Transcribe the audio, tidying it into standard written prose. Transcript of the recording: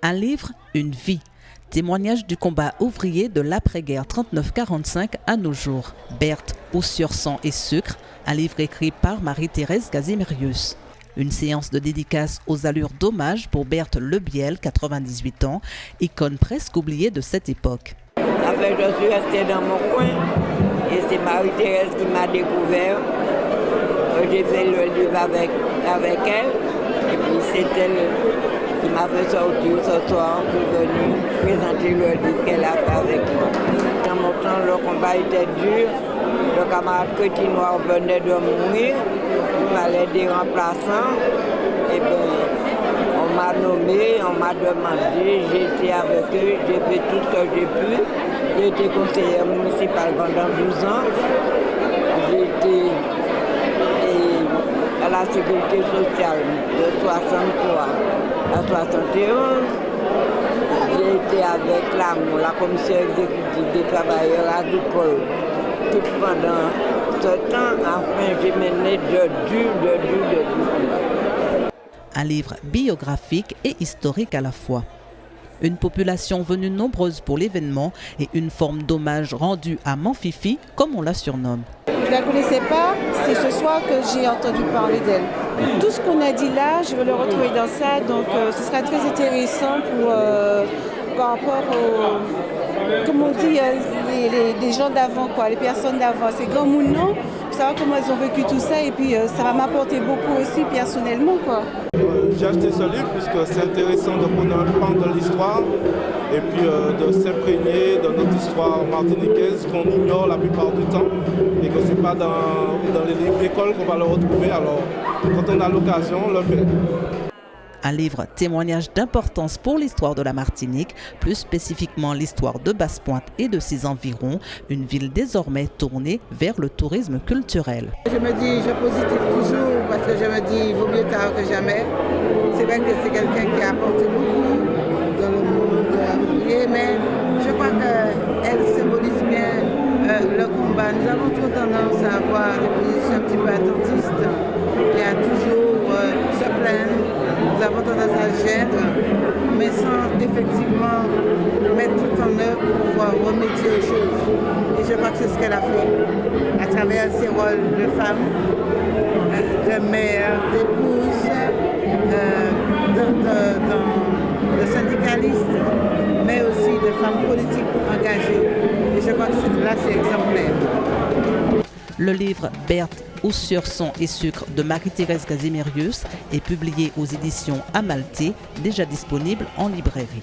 Un livre, une vie. Témoignage du combat ouvrier de l'après-guerre 39-45 à nos jours. Berthe, eau sur sang et sucre, un livre écrit par Marie-Thérèse Gazimérius. Une séance de dédicace aux allures d'hommage pour Berthe Lebiel, 98 ans, icône presque oubliée de cette époque. Après, je suis restée dans mon coin et c'est Marie-Thérèse qui m'a découvert. J'ai fait le livre avec elle et puis c'est elle qui m'a fait sortir ce soir pour venir présenter le livre qu'elle a fait avec moi. Dans mon temps, le combat était dur. Le camarade Crétinois venait de mourir. Il fallait des remplaçants. Et bien, on m'a nommé, on m'a demandé, j'ai été avec eux, j'ai fait tout ce que j'ai pu. J'ai été conseillère municipale pendant 12 ans. J'ai été à la sécurité sociale de 63 à 71. J'ai été avec la commission exécutive des travailleurs agricoles tout pendant ce temps. Enfin, j'ai mené de dur combat. Un livre biographique et historique à la fois. Une population venue nombreuse pour l'événement et une forme d'hommage rendu à Manfifi, comme on la surnomme. Je ne la connaissais pas, c'est ce soir que j'ai entendu parler d'elle. Tout ce qu'on a dit là, je vais le retrouver dans ça, donc ce sera très intéressant par rapport aux, comme on dit, les gens d'avant, les personnes d'avant, ces grands mounons, pour savoir comment ils ont vécu tout ça, et puis ça va m'apporter beaucoup aussi personnellement, J'ai acheté ce livre puisque c'est intéressant de connaître un pan de l'histoire et puis de s'imprégner de notre histoire martiniquaise qu'on ignore la plupart du temps et que ce n'est pas dans les livres d'école qu'on va le retrouver. Alors, quand on a l'occasion, on le fait. Un livre témoignage d'importance pour l'histoire de la Martinique, plus spécifiquement l'histoire de Basse-Pointe et de ses environs, une ville désormais tournée vers le tourisme culturel. Je me dis, je positive toujours parce que je me dis, il vaut mieux tard que jamais. C'est vrai que c'est quelqu'un qui a apporté beaucoup dans le monde ouvrier, mais je crois qu'elle symbolise bien le combat. Nous avons trop tendance à avoir des positions un petit peu attentistes et à toujours se plaindre. Nous avons tendance à gêner, mais sans effectivement mettre tout en œuvre pour pouvoir remédier aux choses. Et je crois que c'est ce qu'elle a fait à travers ses rôles de femme, de mère, d'épouse, de syndicaliste, mais aussi de femme politique engagée. Et je crois que là, c'est exemplaire. Le livre Berthe, eau sur sang et sucre de Marie-Thérèse Gazimérius est publié aux éditions Amalthée, déjà disponible en librairie.